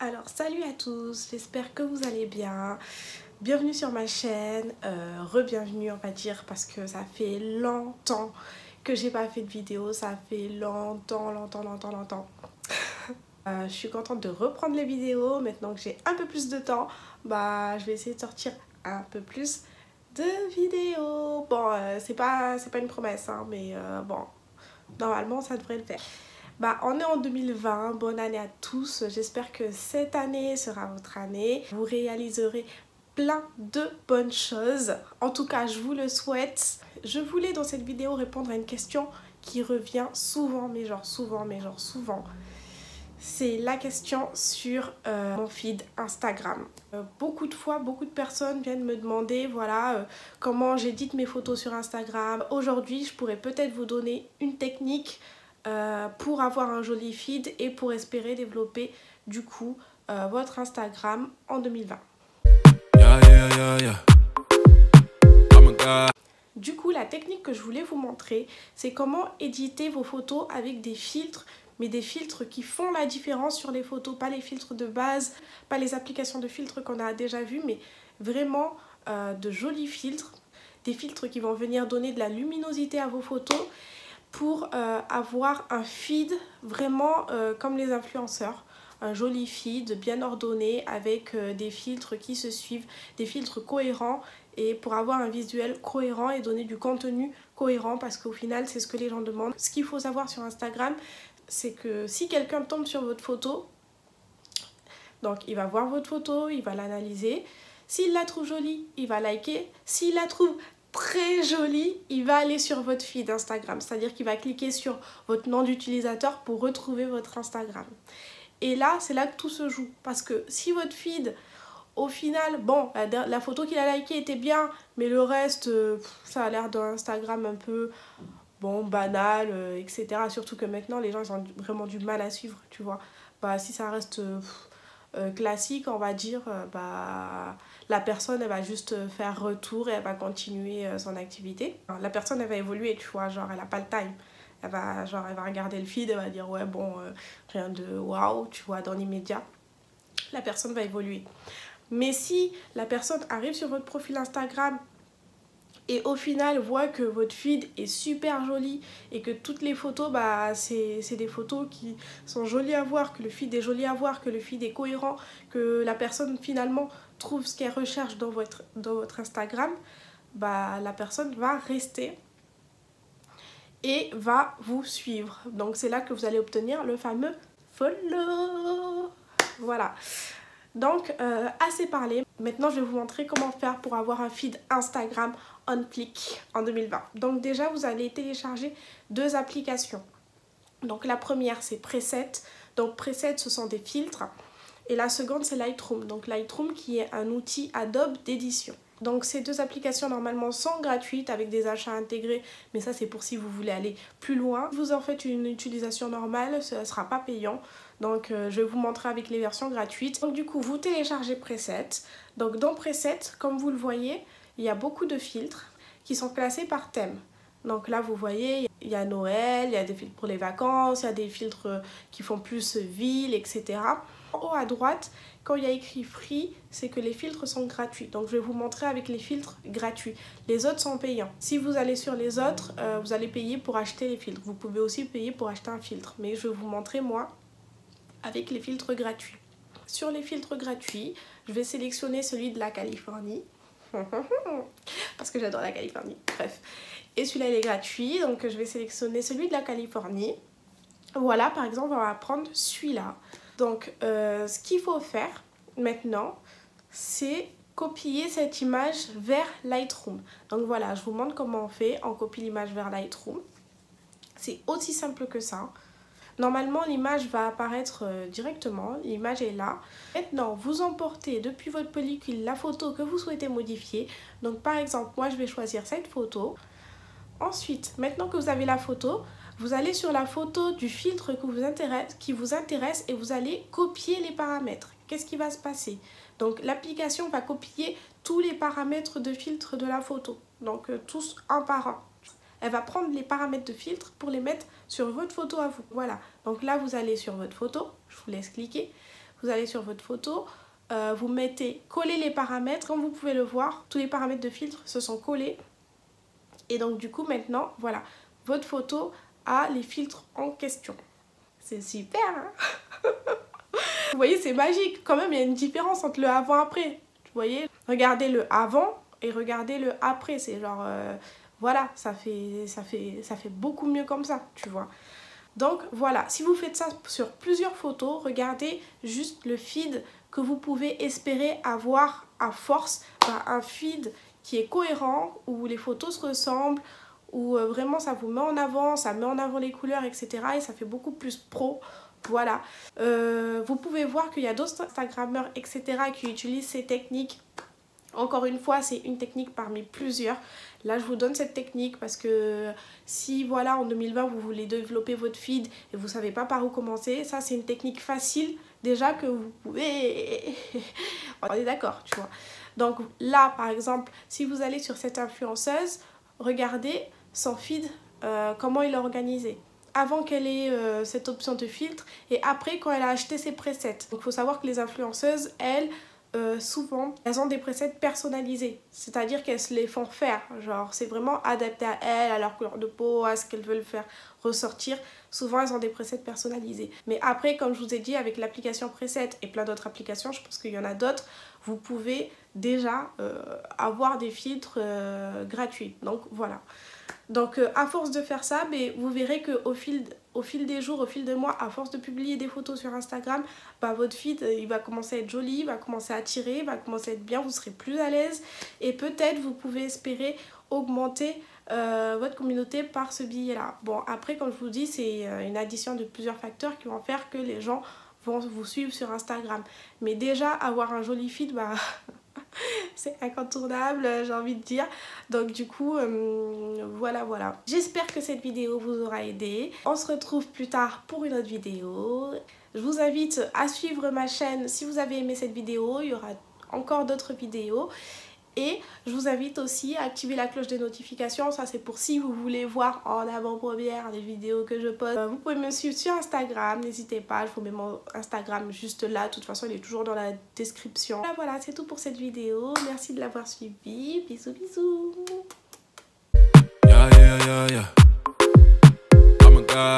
Alors salut à tous, j'espère que vous allez bien. Bienvenue sur ma chaîne, re-bienvenue on va dire parce que ça fait longtemps que j'ai pas fait de vidéo, ça fait longtemps. Je suis contente de reprendre les vidéos, maintenant que j'ai un peu plus de temps, je vais essayer de sortir un peu plus de vidéos. Bon, c'est pas une promesse, hein, mais bon, normalement ça devrait le faire. On est en 2020, bonne année à tous, j'espère que cette année sera votre année, vous réaliserez plein de bonnes choses, en tout cas je vous le souhaite. Je voulais dans cette vidéo répondre à une question qui revient souvent, mais genre souvent, c'est la question sur mon feed Instagram. Beaucoup de fois, beaucoup de personnes viennent me demander voilà comment j'édite mes photos sur Instagram. Aujourd'hui je pourrais peut-être vous donner une technique pour avoir un joli feed et pour espérer développer du coup votre Instagram en 2020. Du coup, la technique que je voulais vous montrer, c'est comment éditer vos photos avec des filtres, mais des filtres qui font la différence sur les photos, pas les filtres de base, pas les applications de filtres qu'on a déjà vues, mais vraiment de jolis filtres, des filtres qui vont venir donner de la luminosité à vos photos pour avoir un feed vraiment comme les influenceurs. Un joli feed bien ordonné avec des filtres qui se suivent, des filtres cohérents et pour avoir un visuel cohérent et donner du contenu cohérent parce qu'au final c'est ce que les gens demandent. Ce qu'il faut savoir sur Instagram, c'est que si quelqu'un tombe sur votre photo, donc il va voir votre photo, il va l'analyser. S'il la trouve jolie, il va liker. S'il la trouve très jolie, il va aller sur votre feed Instagram. C'est-à-dire qu'il va cliquer sur votre nom d'utilisateur pour retrouver votre Instagram. Et là, c'est là que tout se joue. Parce que si votre feed, au final, bon, la photo qu'il a likée était bien, mais le reste, ça a l'air d'un Instagram un peu, bon, banal, etc. Surtout que maintenant, les gens ils ont vraiment du mal à suivre, tu vois. Si ça reste classique, on va dire, la personne, elle va juste faire retour et elle va continuer son activité. Alors, la personne, elle va évoluer, tu vois, genre, elle n'a pas le time. Elle va regarder le feed, elle va dire ouais bon rien de waouh, tu vois, dans l'immédiat la personne va évoluer. Mais si la personne arrive sur votre profil Instagram et au final voit que votre feed est super joli et que toutes les photos c'est des photos qui sont jolies à voir, que le feed est joli à voir, que le feed est cohérent, que la personne finalement trouve ce qu'elle recherche dans votre Instagram, la personne va rester et va vous suivre. Donc c'est là que vous allez obtenir le fameux follow. Voilà. Donc assez parlé. Maintenant je vais vous montrer comment faire pour avoir un feed Instagram on fleek en 2020. Donc déjà vous allez télécharger deux applications. Donc la première c'est Preset. Donc Preset ce sont des filtres. Et la seconde c'est Lightroom. Donc Lightroom qui est un outil Adobe d'édition. Donc ces deux applications normalement sont gratuites avec des achats intégrés, mais ça c'est pour si vous voulez aller plus loin. Vous en faites une utilisation normale, ce ne sera pas payant. Donc je vais vous montrer avec les versions gratuites. Donc du coup vous téléchargez Preset. Donc dans Preset, comme vous le voyez, il y a beaucoup de filtres qui sont classés par thème. Donc là vous voyez, il y a Noël, il y a des filtres pour les vacances, il y a des filtres qui font plus ville, etc. En haut à droite, quand il y a écrit free, c'est que les filtres sont gratuits. Donc je vais vous montrer avec les filtres gratuits. Les autres sont payants. Si vous allez sur les autres, vous allez payer pour acheter les filtres. Vous pouvez aussi payer pour acheter un filtre. Mais je vais vous montrer moi avec les filtres gratuits. Sur les filtres gratuits, je vais sélectionner celui de la Californie. Parce que j'adore la Californie. Bref. Et celui-là il est gratuit. Donc je vais sélectionner celui de la Californie. Voilà, par exemple, on va prendre celui-là. Donc, ce qu'il faut faire maintenant, c'est copier cette image vers Lightroom. Donc voilà, je vous montre comment on fait. On copie l'image vers Lightroom. C'est aussi simple que ça. Normalement, l'image va apparaître directement. L'image est là. Maintenant, vous emportez depuis votre pellicule la photo que vous souhaitez modifier. Donc, par exemple, moi, je vais choisir cette photo. Ensuite, maintenant que vous avez la photo, vous allez sur la photo du filtre qui vous intéresse et vous allez copier les paramètres. Qu'est-ce qui va se passer? Donc l'application va copier tous les paramètres de filtre de la photo. Donc tous un par un. Elle va prendre les paramètres de filtre pour les mettre sur votre photo à vous. Voilà. Donc là, vous allez sur votre photo. Je vous laisse cliquer. vous allez sur votre photo, vous mettez coller les paramètres. Comme vous pouvez le voir, tous les paramètres de filtre se sont collés. Et donc du coup maintenant, voilà, votre photo a les filtres en question. C'est super, hein? Vous voyez, c'est magique. Quand même, il y a une différence entre le avant-après. Vous voyez, regardez le avant et regardez le après. C'est genre, voilà, ça fait beaucoup mieux comme ça, tu vois. Donc voilà, si vous faites ça sur plusieurs photos, regardez juste le feed que vous pouvez espérer avoir à force. Un feed qui est cohérent, où les photos se ressemblent, où vraiment ça vous met en avant, ça met en avant les couleurs, etc. Et ça fait beaucoup plus pro. Voilà. Vous pouvez voir qu'il y a d'autres Instagrammeurs, etc. qui utilisent ces techniques. Encore une fois, c'est une technique parmi plusieurs. Là, je vous donne cette technique parce que si, voilà, en 2020, vous voulez développer votre feed et vous ne savez pas par où commencer, ça, c'est une technique facile déjà que vous pouvez... On est d'accord, tu vois. Donc là, par exemple, si vous allez sur cette influenceuse, regardez son feed, comment il est organisé. Avant qu'elle ait cette option de filtre et après quand elle a acheté ses presets. Donc il faut savoir que les influenceuses, elles, souvent, elles ont des presets personnalisés. C'est-à-dire qu'elles se les font faire. Genre, c'est vraiment adapté à elles, à leur couleur de peau, à ce qu'elles veulent faire ressortir. Souvent, elles ont des presets personnalisés. Mais après, comme je vous ai dit, avec l'application Preset et plein d'autres applications, je pense qu'il y en a d'autres, vous pouvez déjà avoir des filtres gratuits. Donc, voilà. Donc à force de faire ça, mais vous verrez qu'au fil des jours, au fil des mois, à force de publier des photos sur Instagram, votre feed il va commencer à être joli, il va commencer à attirer, il va commencer à être bien, vous serez plus à l'aise et peut-être vous pouvez espérer augmenter votre communauté par ce billet-là. Bon, après comme je vous dis, c'est une addition de plusieurs facteurs qui vont faire que les gens vont vous suivre sur Instagram. Mais déjà avoir un joli feed, c'est incontournable, j'ai envie de dire. Donc du coup, voilà. J'espère que cette vidéo vous aura aidé. On se retrouve plus tard pour une autre vidéo. Je vous invite à suivre ma chaîne si vous avez aimé cette vidéo. Il y aura encore d'autres vidéos. Et je vous invite aussi à activer la cloche des notifications. Ça, c'est pour si vous voulez voir en avant-première les vidéos que je poste. Vous pouvez me suivre sur Instagram. N'hésitez pas, je vous mets mon Instagram juste là. De toute façon, il est toujours dans la description. Voilà, c'est tout pour cette vidéo. Merci de l'avoir suivi. Bisous, bisous. Yeah, yeah, yeah, yeah.